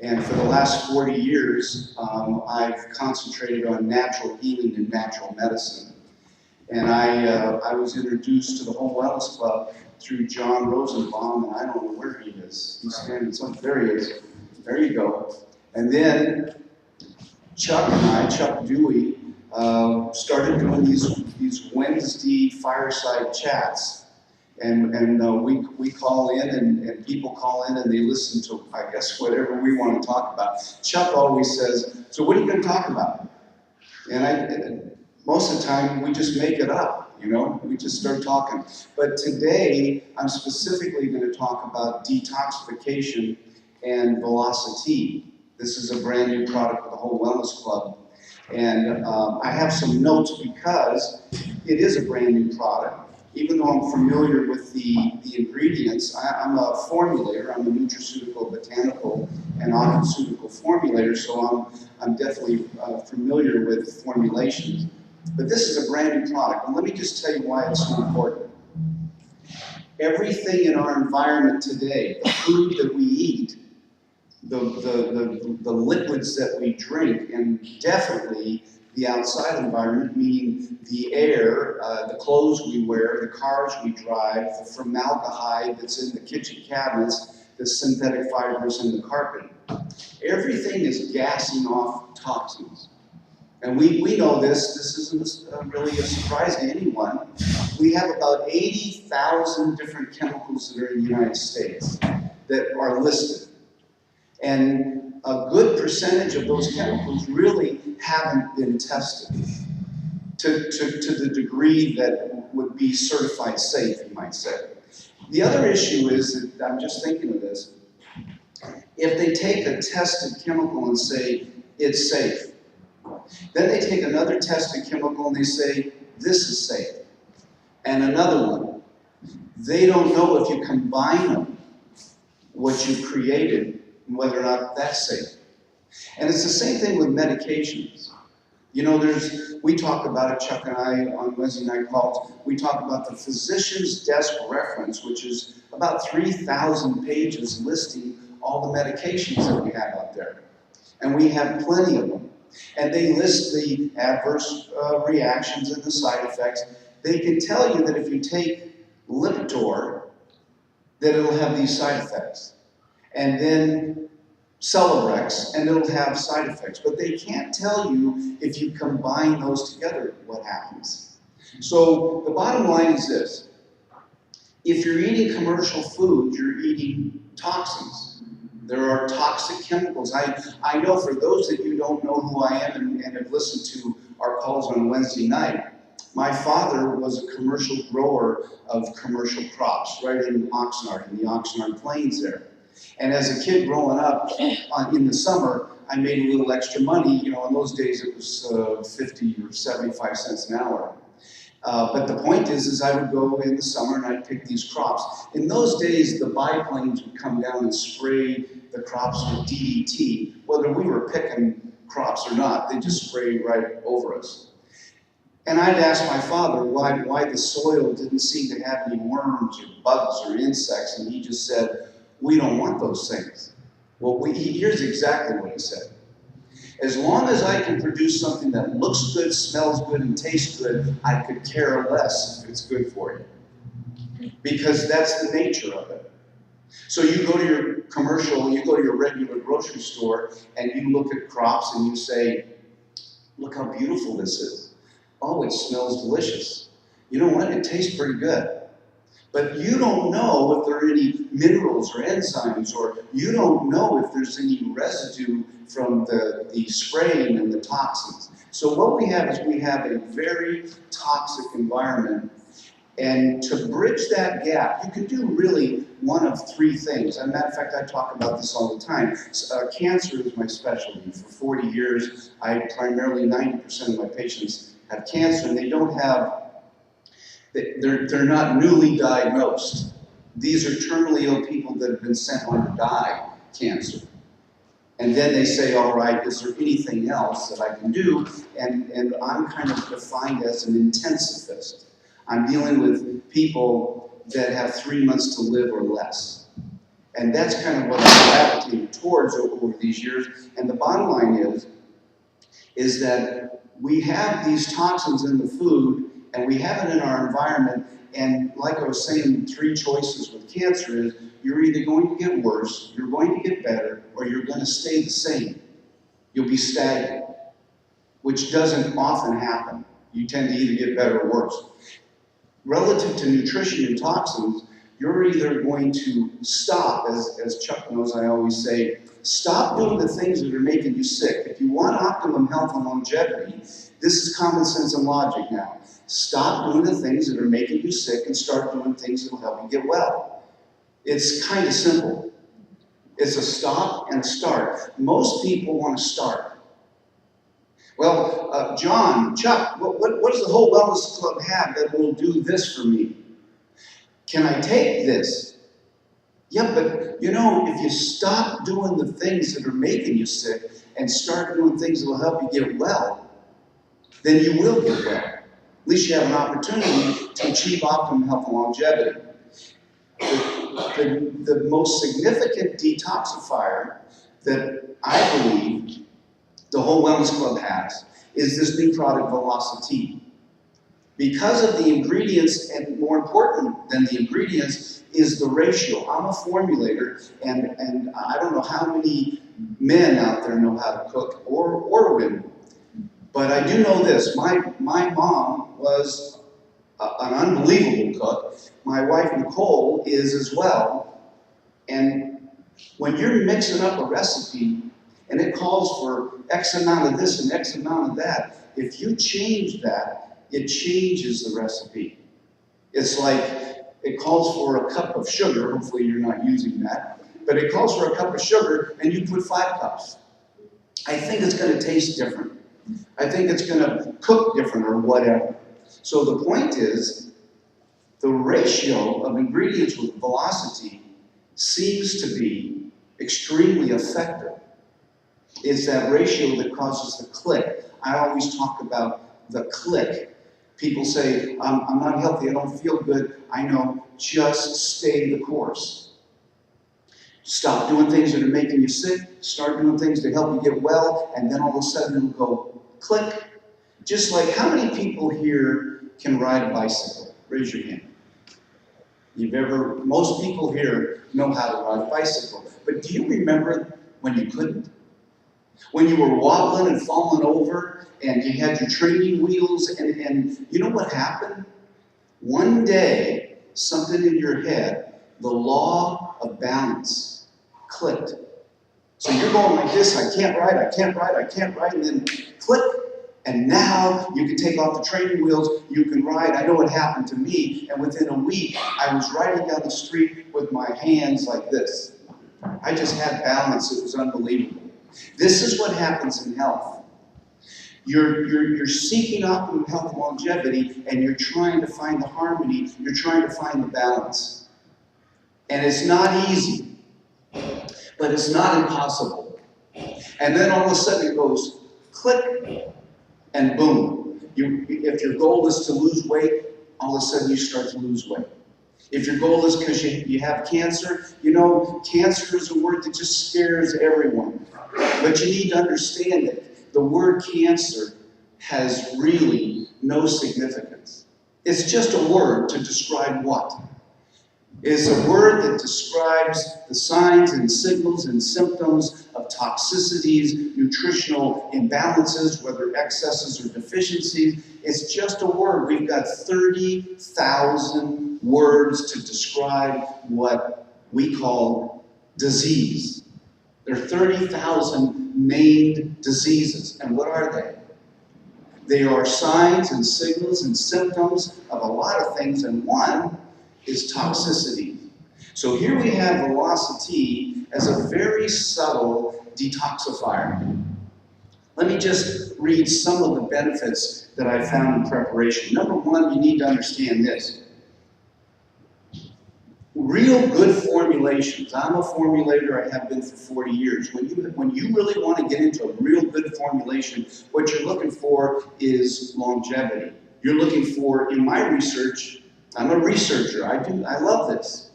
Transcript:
And for the last 40 years, I've concentrated on natural healing and natural medicine. And I was introduced to the Home Wellness Club through John Rosenbaum, and I don't know where he is. He's standing somewhere. There he is. There you go. And then Chuck and I, Chuck Dewey, started doing these Wednesday fireside chats. And we call in, and people call in, and they listen to, I guess, whatever we want to talk about. Chuck always says, so what are you going to talk about? And most of the time, we just make it up, you know? We just start talking. But today, I'm specifically going to talk about detoxification and Velocity. This is a brand new product of the Home Wellness Club. And I have some notes because it is a brand new product. Even though I'm familiar with the ingredients, I'm a formulator. I'm a nutraceutical, botanical, and oncological formulator, so I'm definitely familiar with formulations. But this is a brand new product, and let me just tell you why it's so important. Everything in our environment today, the food that we eat, the liquids that we drink, and definitely the outside environment, meaning the air, the clothes we wear, the cars we drive, the formaldehyde that's in the kitchen cabinets, the synthetic fibers in the carpet. Everything is gassing off toxins. And we know this. This isn't really a surprise to anyone. We have about 80,000 different chemicals that are in the United States that are listed. And a good percentage of those chemicals really haven't been tested to the degree that would be certified safe, you might say. The other issue is that, I'm just thinking of this, if they take a tested chemical and say it's safe, then they take another tested chemical and they say this is safe, and another one. They don't know if you combine them, what you created, and whether or not that's safe. And it's the same thing with medications. You know, we talk about it, Chuck and I, on Wednesday night calls, we talk about the physician's desk reference, which is about 3,000 pages listing all the medications that we have out there. And we have plenty of them. And they list the adverse reactions and the side effects. They can tell you that if you take Lipitor, that it'll have these side effects. And then Celebrex, and it'll have side effects. But they can't tell you if you combine those together what happens. So the bottom line is this. If you're eating commercial food, you're eating toxins. There are toxic chemicals. I know for those that you don't know who I am and have listened to our calls on Wednesday night, my father was a commercial grower of commercial crops right in Oxnard, in the Oxnard Plains there. And as a kid growing up, in the summer, I made a little extra money. You know, in those days it was 50 or 75 cents an hour. But the point is I would go in the summer and I'd pick these crops. In those days, the biplanes would come down and spray the crops with DDT. Whether we were picking crops or not, they just sprayed right over us. And I'd ask my father why the soil didn't seem to have any worms or bugs or insects, and he just said, we don't want those things. Well, here's exactly what he said. As long as I can produce something that looks good, smells good, and tastes good, I could care less if it's good for you. Because that's the nature of it. So you go to your commercial, you go to your regular grocery store, and you look at crops and you say, look how beautiful this is. Oh, it smells delicious. You know what? It tastes pretty good. But you don't know if there are any minerals or enzymes, or you don't know if there's any residue from the spraying and the toxins. So what we have is we have a very toxic environment. And to bridge that gap, you can do really one of three things. As a matter of fact, I talk about this all the time. Cancer is my specialty. For 40 years, primarily 90% of my patients have cancer, and they don't have, they're not newly diagnosed. These are terminally ill people that have been sent on to die cancer. And then they say, all right, is there anything else that I can do? And I'm kind of defined as an intensivist. I'm dealing with people that have 3 months to live or less. And that's kind of what I gravitated towards over these years. And the bottom line is that we have these toxins in the food, and we have it in our environment. And like I was saying, 3 choices with cancer is you're either going to get worse, you're going to get better, or you're going to stay the same. You'll be stagnant, which doesn't often happen. You tend to either get better or worse. Relative to nutrition and toxins, you're either going to stop, as Chuck knows I always say, stop doing the things that are making you sick. If you want optimum health and longevity, this is common sense and logic now. Stop doing the things that are making you sick and start doing things that will help you get well. It's kind of simple. It's a stop and a start. Most people want to start. Well, Chuck, what does the whole wellness club have that will do this for me? Can I take this? Yeah, but you know, if you stop doing the things that are making you sick and start doing things that will help you get well, then you will get well. At least you have an opportunity to achieve optimum health and longevity. The most significant detoxifier that I believe the whole wellness club has is this new product, Velocity. Because of the ingredients, and more important than the ingredients, is the ratio. I'm a formulator, and I don't know how many men out there know how to cook, or women. But I do know this, my mom was an unbelievable cook. My wife, Nicole, is as well. And when you're mixing up a recipe, and it calls for X amount of this and X amount of that, if you change that, it changes the recipe. It's like, it calls for a cup of sugar, hopefully you're not using that, but it calls for a cup of sugar and you put 5 cups. I think it's going to taste different. I think it's going to cook different or whatever. So the point is, the ratio of ingredients with Velocity seems to be extremely effective. It's that ratio that causes the click. I always talk about the click. People say, I'm not healthy, I don't feel good. I know, just stay the course. Stop doing things that are making you sick, start doing things to help you get well, and then all of a sudden it'll go click. Just like, how many people here can ride a bicycle? Raise your hand. Most people here know how to ride a bicycle. But do you remember when you couldn't? When you were wobbling and falling over, and you had your training wheels, and you know what happened? One day, something in your head, the law of balance, clicked. So you're going like this, I can't ride, and then click. And now you can take off the training wheels, you can ride. I know what happened to me, and within a week, I was riding down the street with my hands like this. I just had balance, it was unbelievable. This is what happens in health. You're seeking optimum health and longevity, and you're trying to find the harmony, you're trying to find the balance. And it's not easy, but it's not impossible. And then all of a sudden it goes click, and boom. If your goal is to lose weight, all of a sudden you start to lose weight. If your goal is because you have cancer, you know, cancer is a word that just scares everyone. But you need to understand that the word cancer has really no significance. It's just a word to describe what? It's a word that describes the signs and signals and symptoms of toxicities, nutritional imbalances, whether excesses or deficiencies. It's just a word. We've got 30,000 words to describe what we call disease. There are 30,000 named diseases. And what are they? They are signs and signals and symptoms of a lot of things, and one is toxicity. So here we have Velocity as a very subtle detoxifier. Let me just read some of the benefits that I found in preparation. Number one, you need to understand this. Real good formulations. I'm a formulator, I have been for 40 years. When you really want to get into a real good formulation, what you're looking for is longevity. You're looking for, in my research, I'm a researcher, I love this.